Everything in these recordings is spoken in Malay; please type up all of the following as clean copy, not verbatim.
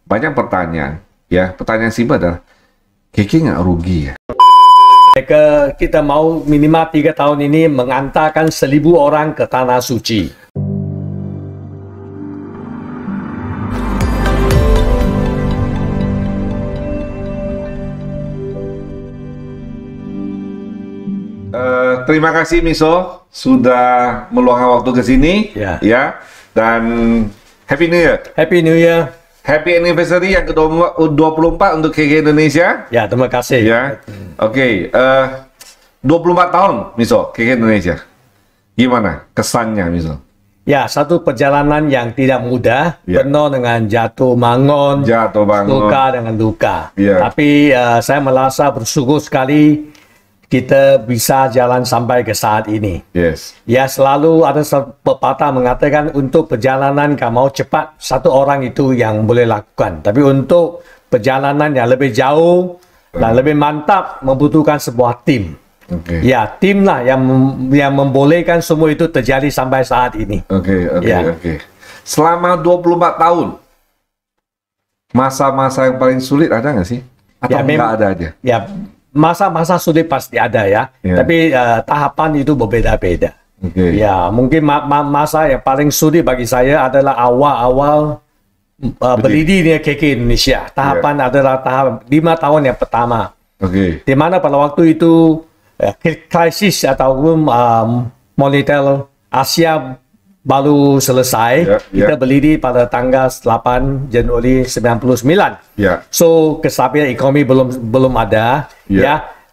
banyak pertanyaan. Ya, pertanyaan simpel adalah, Keke nggak rugi ya? Kita mau minimal 3 tahun ini mengantarkan 1.000 orang ke Tanah Suci. Terima kasih Miso sudah meluangkan waktu ke sini, ya. Dan Happy New Year. Happy New Year. Happy Anniversary yang ke-24 untuk KK Indonesia. Ya, terima kasih. Ya, oke. 24 tahun Miso KK Indonesia. Gimana kesannya Miso? Ya, satu perjalanan yang tidak mudah, penuh dengan jatuh bangun, luka dengan luka. Tapi saya merasa bersyukur sekali kita bisa jalan sampai ke saat ini. Ya, selalu ada pepatah mengatakan untuk perjalanan kalau mau cepat, satu orang itu yang boleh lakukan. Tapi untuk perjalanan yang lebih jauh dan lebih mantap membutuhkan sebuah tim. Ya, tim lah yang membolehkan semua itu terjadi sampai saat ini. Selama 24 tahun, masa-masa yang paling sulit ada nggak sih? Atau nggak ada aja? Ya, masa-masa sulit pasti ada ya, tapi tahapan itu berbeda-beda. Ya, mungkin masa yang paling sulit bagi saya adalah awal-awal berdirinya KK Indonesia. Tahapan adalah tahap 5 tahun yang pertama. Di mana pada waktu itu krisis ataupun moneter Asia baru selesai. Kita berdiri pada tanggal 8 Januari 99. So kestabilan ekonomi belum ada.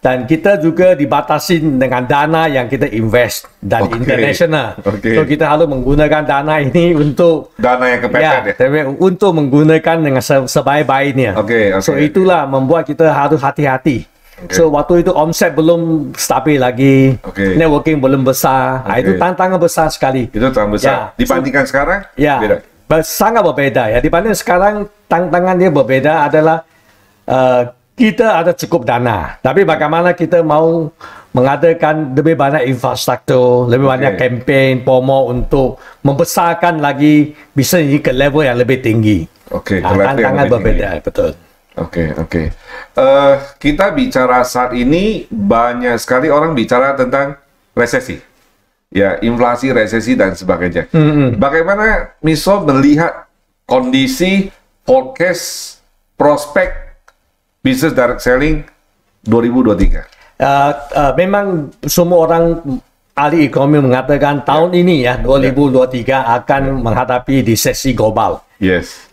Dan kita juga dibatasi dengan dana yang kita invest dan internasional. So kita harus menggunakan dana ini untuk dana yang kepepet untuk menggunakan dengan sebaik-baiknya. So itulah membuat kita harus hati-hati. So waktu itu omset belum stabil lagi, networking belum besar. Itu tantangan besar sekali. Itu tantangan besar. Dibandingkan sekarang? Ya, sangat berbeda ya. Dibanding sekarang tantangannya berbeda adalah kita ada cukup dana, tapi bagaimana kita mau mengadakan lebih banyak infrastruktur, lebih banyak campaign, promo untuk membesarkan lagi bisnis ini ke level yang lebih tinggi. Tantangan berbeda, betul. Kita bicara saat ini banyak sekali orang bicara tentang resesi, ya, inflasi, resesi dan sebagainya. Bagaimana Miso melihat kondisi forecast prospek bisnis direct selling 2023? Memang semua orang ahli ekonomi mengatakan tahun ini ya 2023 akan menghadapi resesi global.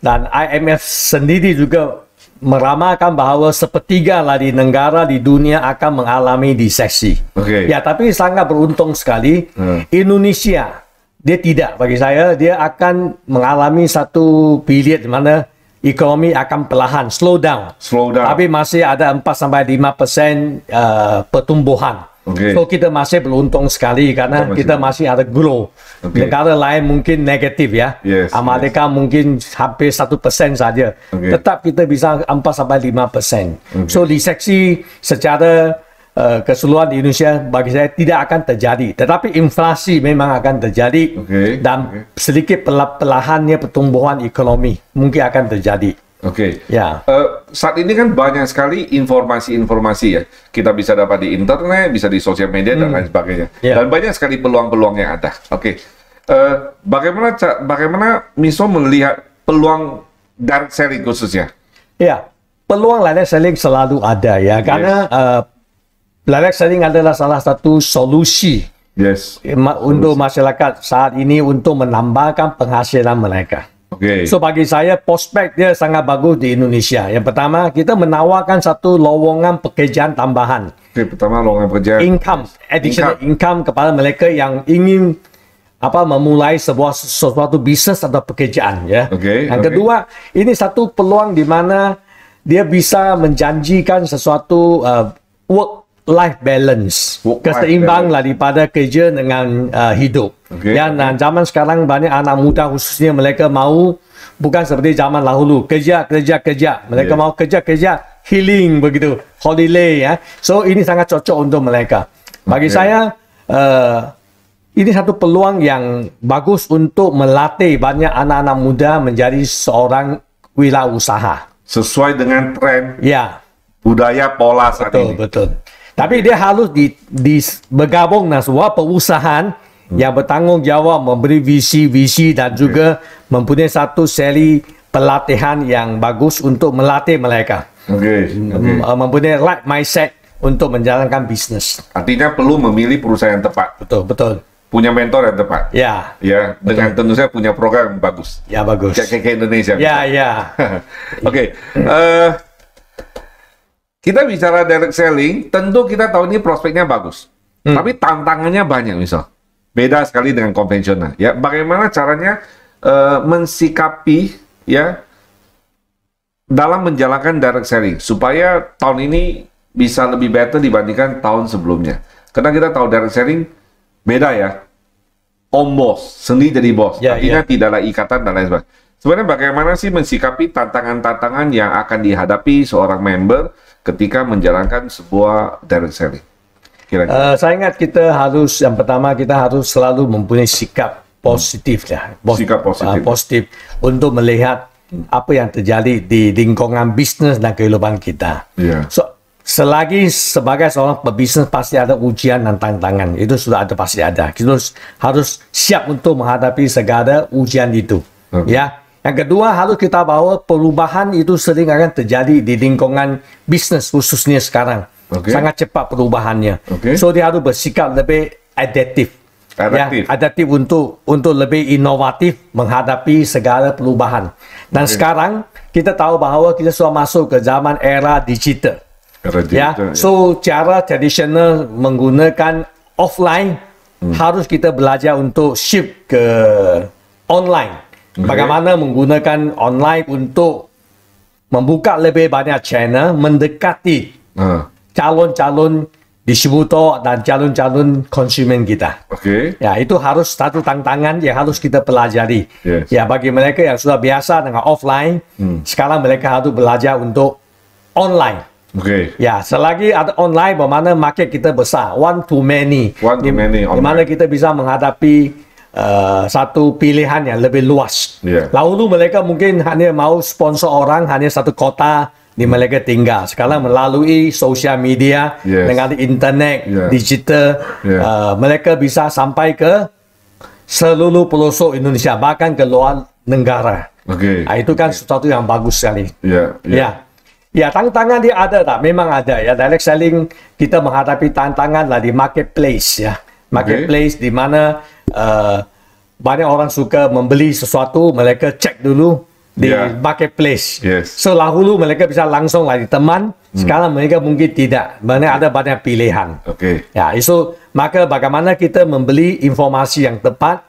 Dan IMF sendiri juga meramalkan bahawa sepertiga dari negara di dunia akan mengalami resesi. Ya, tapi sangat beruntung sekali Indonesia dia tidak, bagi saya dia akan mengalami satu period di mana ekonomi akan perlahan slow down. Tapi masih ada 4-5% pertumbuhan. So kita masih beruntung sekali karena kita masih ada grow. Negara lain mungkin negatif ya. Amerika mungkin hampir 1% saja. Tetap kita bisa 4-5%. So resesi secara keseluruhan di Indonesia bagi saya tidak akan terjadi. Tetapi inflasi memang akan terjadi dan sedikit perlahannya pertumbuhan ekonomi mungkin akan terjadi. Saat ini kan banyak sekali informasi-informasi ya. Kita bisa dapat di internet, bisa di sosial media dan lain sebagainya. Dan banyak sekali peluang-peluang yang ada. Bagaimana Miso melihat peluang direct selling khususnya? Ya, peluang direct selling selalu ada ya, karena direct selling adalah salah satu solusi untuk masyarakat saat ini untuk menambahkan penghasilan mereka. So bagi saya prospek dia sangat bagus di Indonesia. Yang pertama, kita menawarkan satu lowongan pekerjaan tambahan. Lowongan pekerjaan. Additional income kepada mereka yang ingin memulai sesuatu bisnis atau pekerjaan ya. Yang kedua, ini satu peluang di mana dia bisa menjanjikan sesuatu work-life balance, keseimbang daripada kerja dengan hidup. Dan zaman sekarang banyak anak muda khususnya mereka mau bukan seperti zaman dahulu kerja. Mereka mau kerja healing begitu, holiday ya. So ini sangat cocok untuk mereka. Bagi saya ini satu peluang yang bagus untuk melatih banyak anak-anak muda menjadi seorang wirausaha. Sesuai dengan tren. Ya. Budaya pola saat ini. Betul. Tapi dia harus bergabung dengan sebuah perusahaan yang bertanggung jawab, memberi visi dan juga mempunyai satu seri pelatihan yang bagus untuk melatih mereka. Mempunyai right mindset untuk menjalankan bisnis. Artinya perlu memilih perusahaan yang tepat. Betul. Punya mentor yang tepat. Ya. Ya, dengan tentu saja punya program yang bagus. Ya, bagus. Kayak Indonesia. Ya. Oke. Kita bicara direct selling, tentu kita tahu ini prospeknya bagus. Tapi tantangannya banyak, misal. Beda sekali dengan konvensional. Ya, bagaimana caranya mensikapi ya dalam menjalankan direct selling supaya tahun ini bisa lebih better dibandingkan tahun sebelumnya. Karena kita tahu direct selling beda ya. Om bos, sendiri jadi bos. Artinya tidak ada ikatan dan lain sebagainya. Sebenarnya bagaimana sih mensikapi tantangan-tantangan yang akan dihadapi seorang member ketika menjalankan sebuah direct selling? Saya ingat yang pertama kita harus selalu mempunyai sikap positif ya. Sikap positif untuk melihat apa yang terjadi di lingkungan bisnis dan kehidupan kita. Selagi sebagai seorang pebisnis pasti ada ujian dan tantangan. Itu sudah ada, pasti ada. Kita harus siap untuk menghadapi segala ujian itu. Ya. Yang kedua, harus kita bawa perubahan itu sering akan terjadi di lingkungan bisnis khususnya sekarang. Sangat cepat perubahannya. So dia harus bersikap lebih adaptif. Adaptif untuk lebih inovatif menghadapi segala perubahan. Dan sekarang kita tahu bahawa kita sudah masuk ke zaman era digital. So cara tradisional menggunakan offline harus kita belajar untuk shift ke online. Bagaimana menggunakan online untuk membuka lebih banyak channel, mendekati calon-calon distributor dan calon-calon konsumen kita. Ya, itu harus satu tantangan yang harus kita pelajari. Ya, bagi mereka yang sudah biasa dengan offline, sekarang mereka harus belajar untuk online. Ya, selagi ada online, bagaimana market kita besar, one to many, di mana kita bisa menghadapi satu pilihan yang lebih luas. Lalu mereka mungkin hanya mau sponsor orang hanya satu kota di mereka tinggal. Sekarang melalui sosial media dengan internet, digital, mereka bisa sampai ke seluruh pelosok Indonesia, bahkan ke luar negara. Itu kan sesuatu yang bagus sekali. Ya, tantangan dia ada tak? Memang ada ya. Direct selling kita menghadapi tantangan lah di marketplace ya. Marketplace di mana banyak orang suka membeli sesuatu, mereka cek dulu di marketplace. So dahulu mereka bisa langsung lah di teman, sekarang mereka mungkin tidak. Ada banyak pilihan. Ya, itu maka bagaimana kita membeli informasi yang tepat,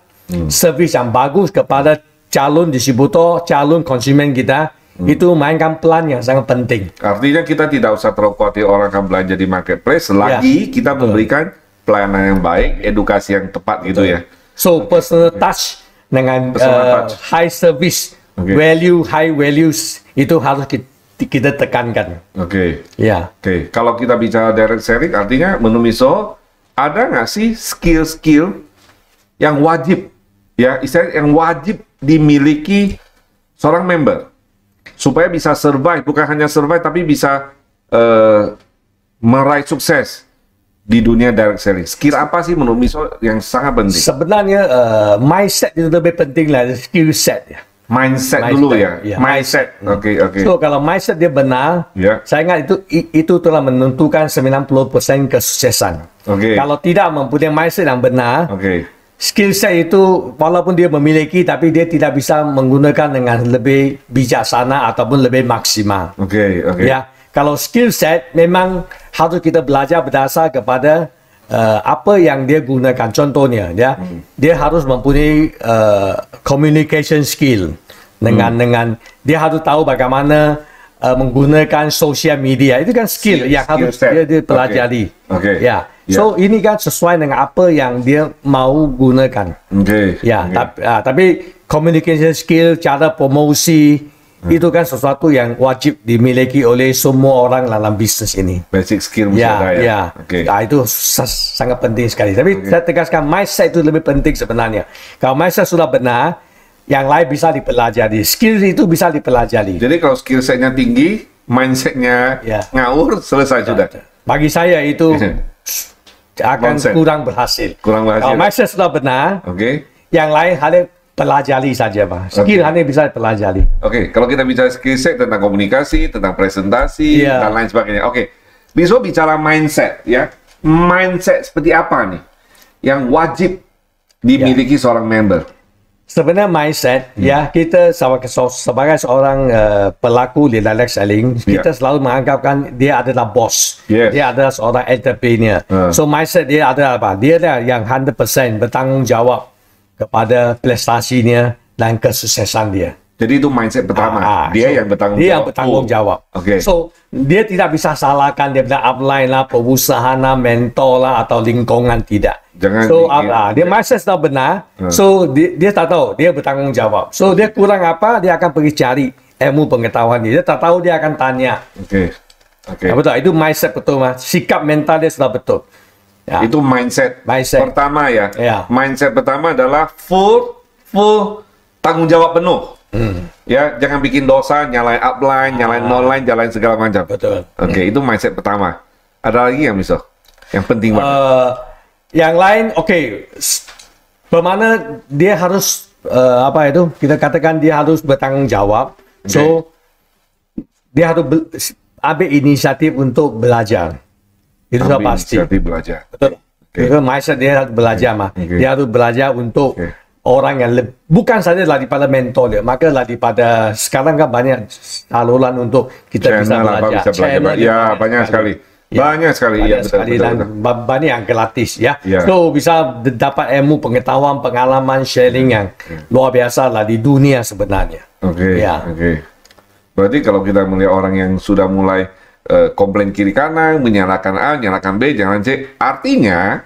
servis yang bagus kepada calon distributor, calon konsumen kita. Itu mainkan peran yang sangat penting. Artinya kita tidak usah terlalu khawatir orang akan belanja di marketplace selagi kita memberikan pelayanan yang baik, edukasi yang tepat gitu ya. So personal touch dengan high service, high values itu harus kita tekankan. Kalau kita bicara direct selling, artinya menurut Miso, ada nggak sih skill-skill yang wajib ya, istilahnya yang wajib dimiliki seorang member supaya bisa survive, bukan hanya survive tapi bisa meraih sukses di dunia direct selling? Skill apa sih menurut Miso yang sangat penting? Sebenarnya mindset itu lebih penting lah, skill set ya. Mindset dulu ya. Mindset. So kalau mindset dia benar, saya ingat itu telah menentukan 90% kesuksesan. Kalau tidak mempunyai mindset yang benar, skill set itu walaupun dia memiliki, tapi dia tidak bisa menggunakan dengan lebih bijaksana ataupun lebih maksimal. Ya, kalau skill set memang harus kita belajar berdasar kepada apa yang dia gunakan. Contohnya, dia harus mempunyai communication skill dengan dia harus tahu bagaimana menggunakan sosial media. Itu kan skill yang harus dia pelajari. So ini kan sesuai dengan apa yang dia mau gunakan. Tapi communication skill, cara promosi itu kan sesuatu yang wajib dimiliki oleh semua orang dalam bisnis ini. Basic skill itu sangat penting sekali. Tapi saya tegaskan mindset itu lebih penting sebenarnya. Kalau mindset sudah benar, yang lain bisa dipelajari. Skill itu bisa dipelajari. Jadi kalau skill setnya tinggi, mindsetnya ngawur, selesai sudah. Bagi saya itu akan kurang berhasil. Kalau mindset sudah benar, yang lain hanya pelajari saja, Pak. Skill hanya bisa pelajari. Kalau kita bicara skill set tentang komunikasi, tentang presentasi, dan lain sebagainya. Bisa bicara mindset, ya. Mindset seperti apa nih yang wajib dimiliki seorang member? Sebenarnya mindset, ya, kita sebagai seorang pelaku di direct selling, kita selalu menganggapkan dia adalah bos. Dia adalah seorang entrepreneur. So mindset dia adalah apa? Dia adalah yang 100% bertanggung jawab kepada prestasinya dan kesuksesan dia. Jadi itu mindset pertama. Dia yang bertanggung jawab. So dia tidak bisa salahkan dia punya upline lah, perusahaan lah, mentor lah, atau lingkungan, tidak. Dia mindset sudah benar. So dia tak tahu, dia bertanggung jawab. So dia kurang apa, dia akan pergi cari ilmu pengetahuan dia. Dia tak tahu, dia akan tanya. Betul, itu mindset betul, Mas. Sikap mental dia sudah betul. Itu mindset pertama, ya. Mindset pertama adalah full tanggung jawab penuh. Ya, jangan bikin dosa, nyalain upline, nyalain online, nyalain segala macam. Betul. Itu mindset pertama. Ada lagi yang bisa? Yang penting banget. Yang lain, bagaimana dia harus kita katakan dia harus bertanggung jawab. So dia harus ambil inisiatif untuk belajar. Itu sudah pasti. Inisiatif belajar. Betul. Itu mindset dia harus belajar, mah. Dia harus belajar untuk orang yang bukan saja daripada mentor dia, maka daripada sekarang kan banyak saluran untuk kita bisa belajar. Banyak sekali. Banyak sekali, betul. Banyak yang gratis, ya. So bisa dapat ilmu, pengetahuan, pengalaman, sharing yang luar biasa lah di dunia sebenarnya. Berarti kalau kita melihat orang yang sudah mulai komplain kiri kanan, menyalahkan A, menyalahkan B, jangan C, artinya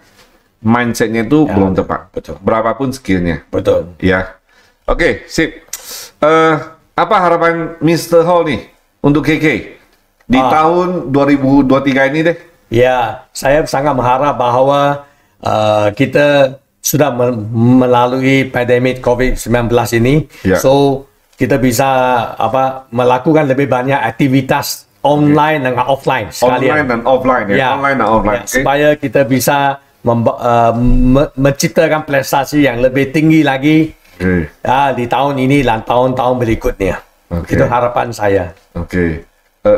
mindsetnya itu belum tepat. Betul. Berapapun skillnya. Betul. Ya. Sip. Apa harapan Mr. Hall nih untuk KK di tahun 2023 ini deh? Ya, saya sangat mengharap bahwa kita sudah melalui pandemik COVID-19 ini. So kita bisa melakukan lebih banyak aktivitas online dan offline sekalian. Online dan offline, Online dan offline. Supaya kita bisa menciptakan prestasi yang lebih tinggi lagi di tahun ini dan tahun-tahun berikutnya. Itu harapan saya.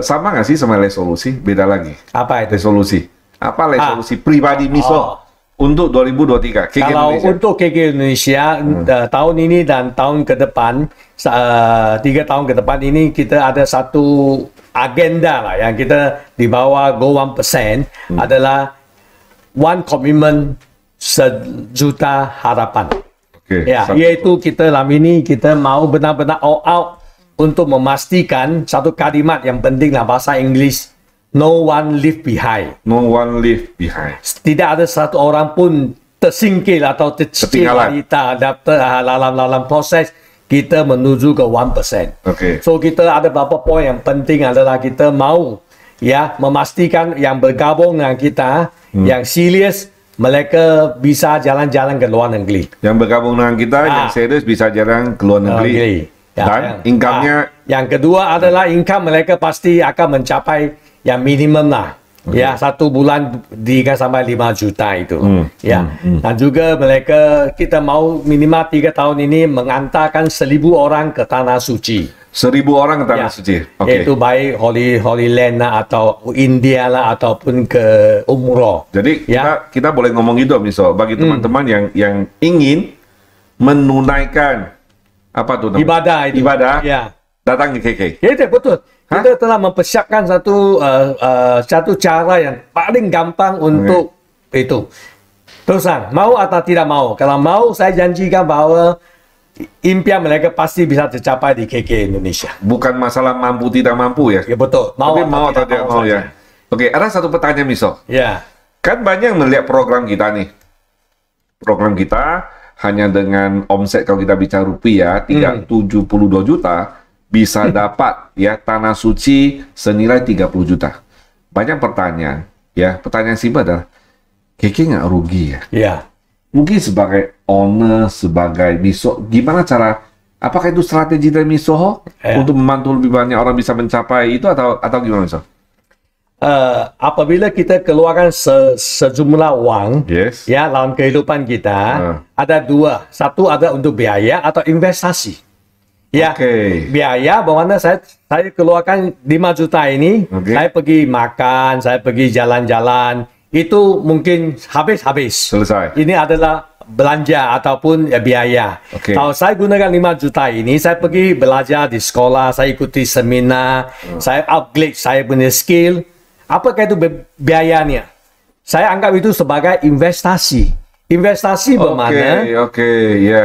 Sama nggak sih sama resolusi? Beda lagi. Apa itu? Resolusi. Apa resolusi pribadi Miso untuk 2023? KK Kalau Indonesia. untuk KK Indonesia tahun ini dan tahun ke depan, 3 tahun ke depan ini kita ada satu agenda lah yang kita di bawah Go 1% adalah one commitment, 1 juta harapan. Yaitu kita dalam ini kita mau benar-benar all out untuk memastikan satu kalimat yang penting lah bahasa Inggris, no one leave behind. No one leave behind. Tidak ada satu orang pun tersingkir atau tercicil dalam proses kita menuju ke 1%. So kita ada beberapa poin yang penting adalah kita mau memastikan yang bergabung dengan kita, yang serius, mereka bisa jalan-jalan ke luar negeri. Yang bergabung dengan kita, yang serius bisa jalan ke luar negeri. Dan income-nya. Yang kedua adalah income mereka pasti akan mencapai yang minimum lah. 1 bulan 3 sampai 5 juta itu. Dan juga kita mau minimal 3 tahun ini mengantarkan 1.000 orang ke Tanah Suci. 1.000 orang ke Tanah Suci. Itu baik Holy Land lah, atau India lah, ataupun ke Umroh. Jadi kita boleh ngomong gitu, Miso, bagi teman-teman yang ingin menunaikan ibadah, datang di KK. Betul. Kita telah mempersiapkan satu cara yang paling gampang untuk itu. Terusan, mau atau tidak mau? Kalau mau, saya janjikan bahwa impian mereka pasti bisa tercapai di KK Indonesia. Bukan masalah mampu tidak mampu ya? Betul. Tapi mau atau tidak mau ya? Ada satu pertanyaan, Miso. Kan banyak melihat program kita nih. Program kita hanya dengan omset kalau kita bicara rupiah 72 juta bisa dapat Tanah Suci senilai 30 juta. Banyak pertanyaan, pertanyaan simpel adalah KK nggak rugi ya? Mungkin sebagai owner, sebagai Miso, gimana cara Apakah itu strategi dari Misoho untuk membantu lebih banyak orang bisa mencapai itu atau gimana, Misoho? Apabila kita keluarkan sejumlah uang ya dalam kehidupan kita, ada dua. Satu ada untuk biaya atau investasi. Ya, biaya bagaimana saya keluarkan 5 juta ini, saya pergi makan, saya pergi jalan-jalan, itu mungkin habis. Selesai. Ini adalah belanja ataupun biaya. Kalau saya gunakan 5 juta ini, saya pergi belajar di sekolah, saya ikuti seminar, saya upgrade saya punya skill. Apakah itu biayanya? Saya anggap itu sebagai investasi. Investasi bermakna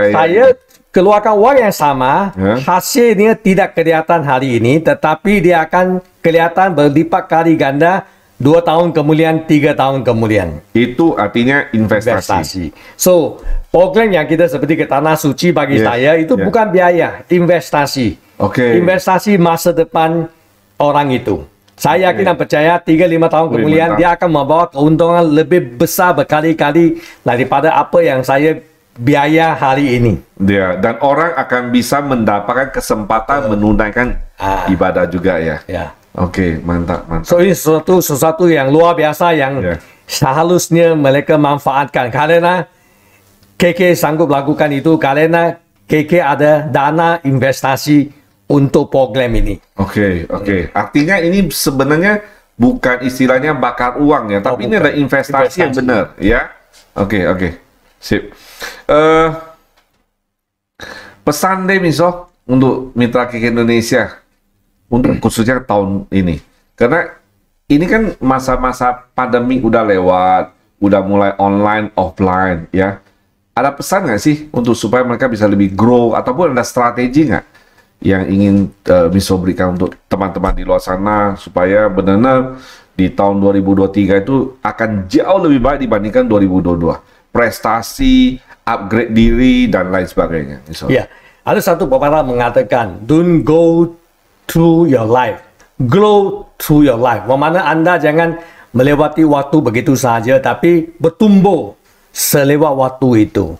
saya keluarkan uang yang sama, hasilnya tidak kelihatan hari ini, tetapi dia akan kelihatan berlipat kali ganda 2 tahun kemudian, 3 tahun kemudian. Itu artinya investasi. So, program yang kita seperti ke Tanah Suci bagi saya itu bukan biaya, investasi. Investasi masa depan orang itu. Saya yakin dan percaya 3-5 tahun kemudian dia akan membawa keuntungan lebih besar berkali-kali daripada apa yang saya biaya hari ini. Ya, dan orang akan bisa mendapatkan kesempatan menunaikan ibadah juga ya. Mantap. So ini sesuatu yang luar biasa yang seharusnya mereka manfaatkan karena KK sanggup lakukan itu karena KK ada dana investasi untuk program ini. Artinya ini sebenarnya bukan istilahnya bakar uang ya, tapi ini ada investasi yang benar ya. Sip. Pesan deh Miso untuk mitra KK Indonesia untuk khususnya tahun ini, karena ini kan masa-masa pandemi udah lewat, udah mulai online offline ya. Ada pesan nggak sih untuk supaya mereka bisa lebih grow ataupun ada strategi nggak yang ingin Miso berikan untuk teman-teman di luar sana supaya benar-benar di tahun 2023 itu akan jauh lebih baik dibandingkan 2022, prestasi, upgrade diri dan lain sebagainya. Ya, ada satu pepatah mengatakan, don't go through your life, grow through your life. Bermakna Anda jangan melewati waktu begitu saja, tapi bertumbuh selewat waktu itu.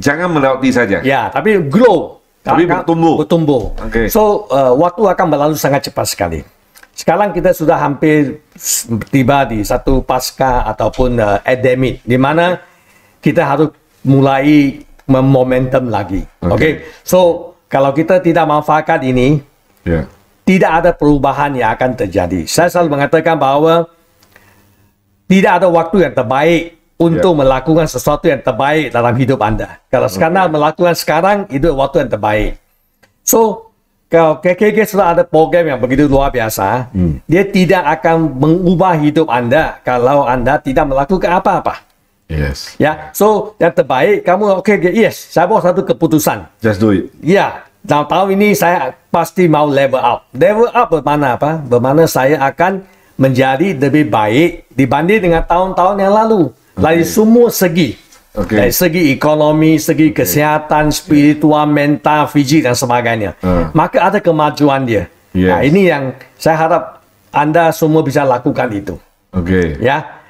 Jangan melewati saja. Ya, tapi grow. Tapi bertumbuh. So, waktu akan berlalu sangat cepat sekali. Sekarang kita sudah hampir tiba di satu pasca ataupun endemik, di mana kita harus mulai memomentum lagi. So, kalau kita tidak manfaatkan ini, tidak ada perubahan yang akan terjadi. Saya selalu mengatakan bahwa tidak ada waktu yang terbaik untuk melakukan sesuatu yang terbaik dalam hidup Anda. Kalau sekarang melakukan sekarang, itu waktu yang terbaik. So, kalau KKK sudah ada program yang begitu luar biasa, dia tidak akan mengubah hidup Anda kalau Anda tidak melakukan apa-apa. Ya, so yang terbaik kamu saya buat satu keputusan. Just do it. Ya, dalam tahun ini saya pasti mau level up. Level up bermakna apa? Bermakna saya akan menjadi lebih baik dibanding dengan tahun-tahun yang lalu. Dari semua segi. Dari segi ekonomi, segi kesihatan, spiritual, mental, fisik dan sebagainya. Maka ada kemajuan dia. Nah, ini yang saya harap Anda semua bisa lakukan itu. Ya,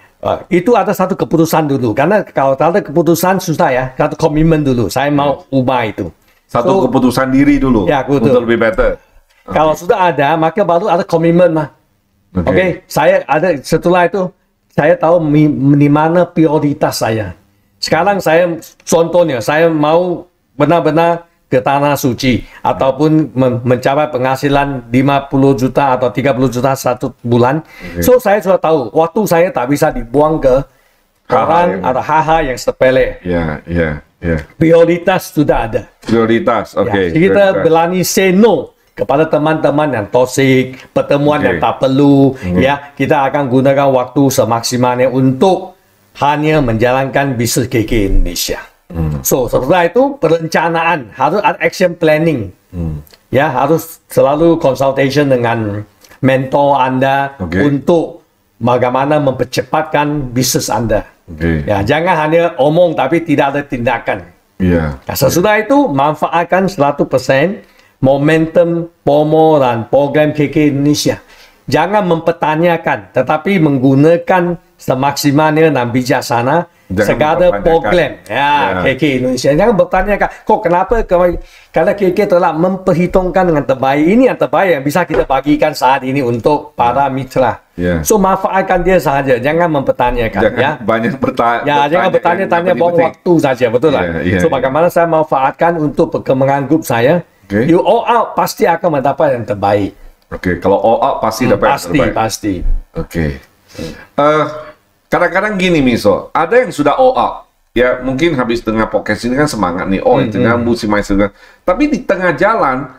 itu ada satu keputusan dulu. Karena kalau ada keputusan susah ya. Satu komitmen dulu. Saya mau ubah itu. Satu keputusan diri dulu. Ya, untuk lebih better. Kalau sudah ada, maka baru ada komitmen mah. Saya ada setelah itu. Saya tahu di mana prioritas saya. Sekarang saya contohnya, saya mau benar-benar ke Tanah Suci ataupun mencapai penghasilan 50 juta atau 30 juta satu bulan. So saya sudah tahu waktu saya tak bisa dibuang ke orang atau hal-hal yang sepele. Prioritas sudah ada. Prioritas, kita berani say no kepada teman-teman yang toksik, pertemuan yang tak perlu, ya kita akan gunakan waktu semaksimalnya untuk hanya menjalankan bisnis KK Indonesia. So setelah itu perencanaan, harus ada action planning, ya harus selalu consultation dengan mentor Anda untuk bagaimana mempercepatkan bisnis Anda. Ya jangan hanya omong tapi tidak ada tindakan. Sesudah itu manfaatkan 100% momentum, promo dan program KK Indonesia. jangan mempertanyakan, tetapi menggunakan semaksimalnya dan bijaksana segala program. Ya, KK Indonesia. Jangan bertanyakan, kok kenapa kalau KK telah memperhitungkan dengan terbaik, ini yang terbaik yang bisa kita bagikan saat ini untuk para mitra. So, manfaatkan dia sahaja. Jangan mempertanyakan. Jangan banyak bertanya. Ya, jangan bertanya-tanya buang waktu saja. Betul lah. So, bagaimana saya manfaatkan untuk perkembangan grup saya, you all out pasti akan mendapat yang terbaik. Kalau all out pasti dapat yang terbaik. Pasti. Kadang-kadang gini Miso, ada yang sudah all out. Ya mungkin habis tengah podcast ini kan semangat nih, tengah musim main sedang. Tapi di tengah jalan,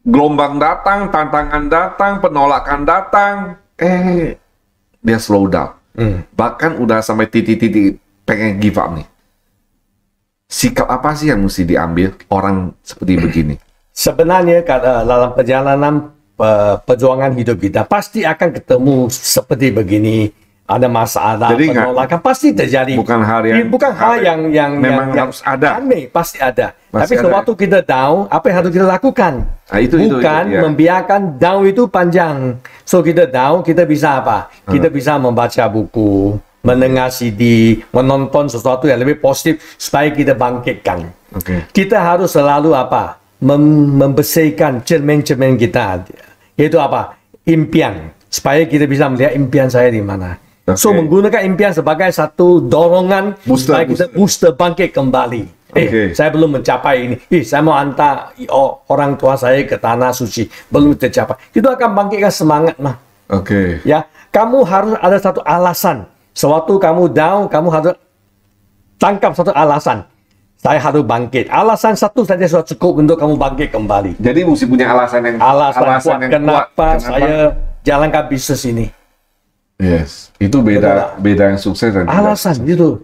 gelombang datang, tantangan datang, penolakan datang, dia slow down. Bahkan udah sampai titik-titik pengen give up nih. Sikap apa sih yang mesti diambil orang seperti begini? Sebenarnya dalam perjalanan perjuangan hidup kita pasti akan ketemu seperti begini. Ada masalah, jadi penolakan pasti terjadi. Bukan hal yang memang harus ada. Aneh, pasti ada. Tapi sewaktu kita down, apa yang harus kita lakukan? Bukan membiarkan down itu panjang. So kita down, kita bisa apa? Kita bisa membaca buku, mendengar CD, menonton sesuatu yang lebih positif supaya kita bangkitkan. Kita harus selalu apa? Membersihkan cermin-cermin kita. Yaitu apa? Impian. Supaya kita bisa melihat impian saya di mana. So, menggunakan impian sebagai satu dorongan supaya kita booster bangkit kembali. Saya belum mencapai ini. Saya mau hantar orang tua saya ke tanah suci. Belum tercapai. Itu akan bangkitkan semangat, mah. Ya, kamu harus ada satu alasan. Sewaktu kamu down, kamu harus tangkap satu alasan. Saya harus bangkit. Alasan satu saja sudah cukup untuk kamu bangkit kembali. Jadi mesti punya alasan yang kuat. Kenapa saya jalankan bisnis ini? Itu beda yang sukses dan alasan gitu.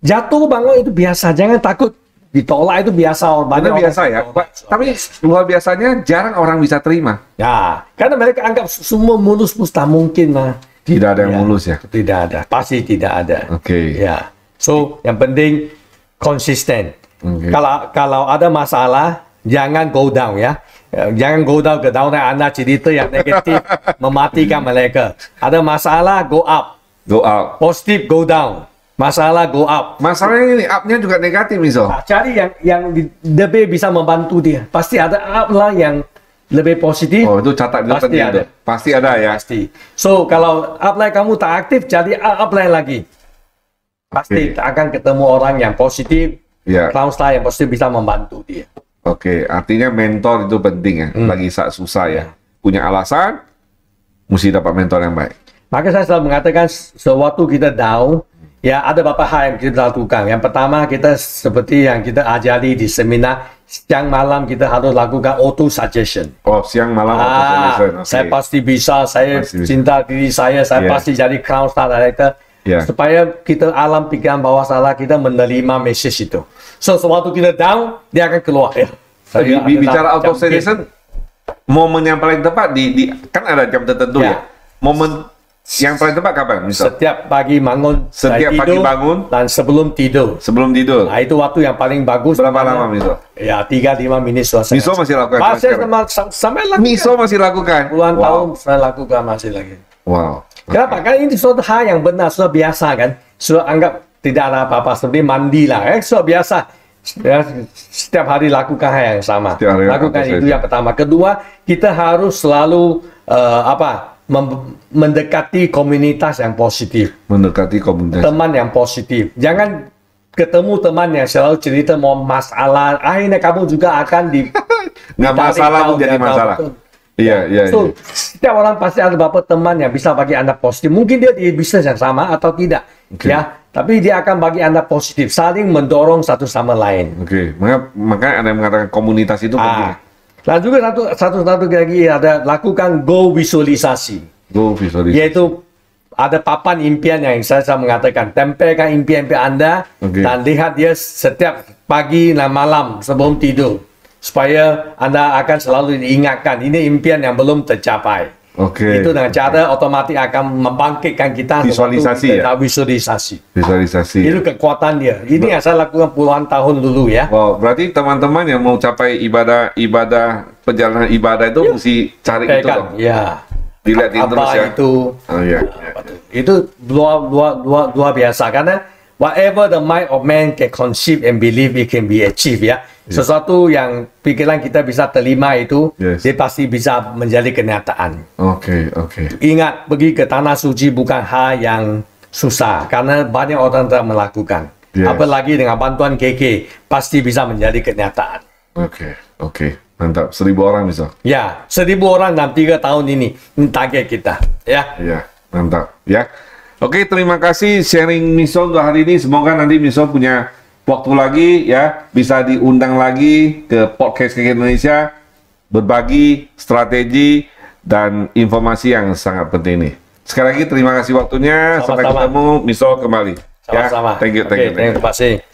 Jatuh bangun itu biasa, jangan takut ditolak, itu biasa. Banyak biasa ya. Tapi luar biasanya jarang orang bisa terima. Ya, karena mereka anggap semua mulus tak mungkin mah. Tidak ada yang mulus ya? Tidak ada, pasti tidak ada. Ya, so yang penting konsisten. Kalau ada masalah, jangan go down ya. Jangan go down ke down Anda cerita yang negatif mematikan mereka. Ada masalah, go up. Go up. Positif, go down. Masalah, go up. Masalahnya ini up-nya juga negatif, misal. Cari yang lebih bisa membantu dia. Pasti ada up lah yang lebih positif. Itu catat dulu. Pasti ada. Pasti ada ya. Pasti. So kalau upline kamu tak aktif, jadi upline lagi. Pasti akan ketemu orang yang positif. Counselor yang positif bisa membantu dia. Artinya mentor itu penting ya, lagi saat susah ya. Punya alasan, mesti dapat mentor yang baik. Maka saya selalu mengatakan, sewaktu kita down, ya ada beberapa hal yang kita lakukan. Yang pertama, kita seperti yang kita ajari di seminar, siang malam kita harus lakukan auto-suggestion. Siang malam auto-suggestion. Saya pasti bisa, saya cinta diri saya pasti jadi counselor director. Supaya kita alam pikiran bawah salah kita menerima message itu. So, sewaktu kita down, dia akan keluar. Bicara auto-suggestion, momen yang paling tepat kan ada jam tertentu ya. Momen yang paling tepat kapan? Setiap pagi bangun. Setiap pagi bangun dan sebelum tidur. Sebelum tidur. Nah, itu waktu yang paling bagus. Berapa lama, Miso? Ya, 3-5 menit selesai. Miso masih lakukan? Sampai lakukan. Miso masih lakukan? Puluhan tahun saya lakukan masih lagi. Wow. Kenapa? Karena ini suatu hal yang benar, sudah biasa kan. Sudah anggap tidak ada apa-apa, seperti mandi lah. Sudah biasa. Setiap hari lakukan hal yang sama. Lakukan itu yang pertama. Kedua, kita harus selalu mendekati komunitas yang positif. Mendekati komunitas. Teman yang positif. Jangan ketemu teman yang selalu cerita mau masalah. Akhirnya kamu juga akan nggak masalah pun jadi masalah. Iya. So, setiap orang pasti ada beberapa teman yang bisa bagi Anda positif. Mungkin dia di bisnis yang sama atau tidak. Ya, tapi dia akan bagi Anda positif. Saling mendorong satu sama lain. Makanya Anda mengatakan komunitas itu penting. Dan juga satu lagi ada lakukan go visualisasi. Yaitu ada papan impian yang saya mengatakan. Tempelkan impian-impian Anda dan lihat dia setiap pagi dan malam sebelum tidur. Supaya Anda akan selalu diingatkan, ini impian yang belum tercapai. Itu dengan cara otomatis akan membangkitkan kita. Visualisasi ya? Visualisasi. Itu kekuatan dia. Ini yang saya lakukan puluhan tahun dulu ya. Wow, berarti teman-teman yang mau capai perjalanan ibadah itu mesti cari itu dong. Ya. Dilihatin terus ya. Itu. Oh iya. Itu luar biasa karena whatever the mind of man can conceive and believe it can be achieved ya. Sesuatu yang pikiran kita bisa terima itu, dia pasti bisa menjadi kenyataan. Oke. Ingat, pergi ke tanah suci bukan hal yang susah karena banyak orang telah melakukan. Apalagi dengan bantuan KK pasti bisa menjadi kenyataan. Oke. Mantap, 1.000 orang bisa. Ya, 1.000 orang dalam 3 tahun ini target kita. Ya. Ya, mantap. Ya. Oke, terima kasih sharing Misol untuk hari ini. Semoga nanti Misol punya waktu lagi ya, bisa diundang lagi ke podcast KK Indonesia, berbagi strategi dan informasi yang sangat penting ini. Sekali lagi terima kasih waktunya. Sampai ketemu Misol kembali. Sama-sama. Ya. Thank you. Terima kasih.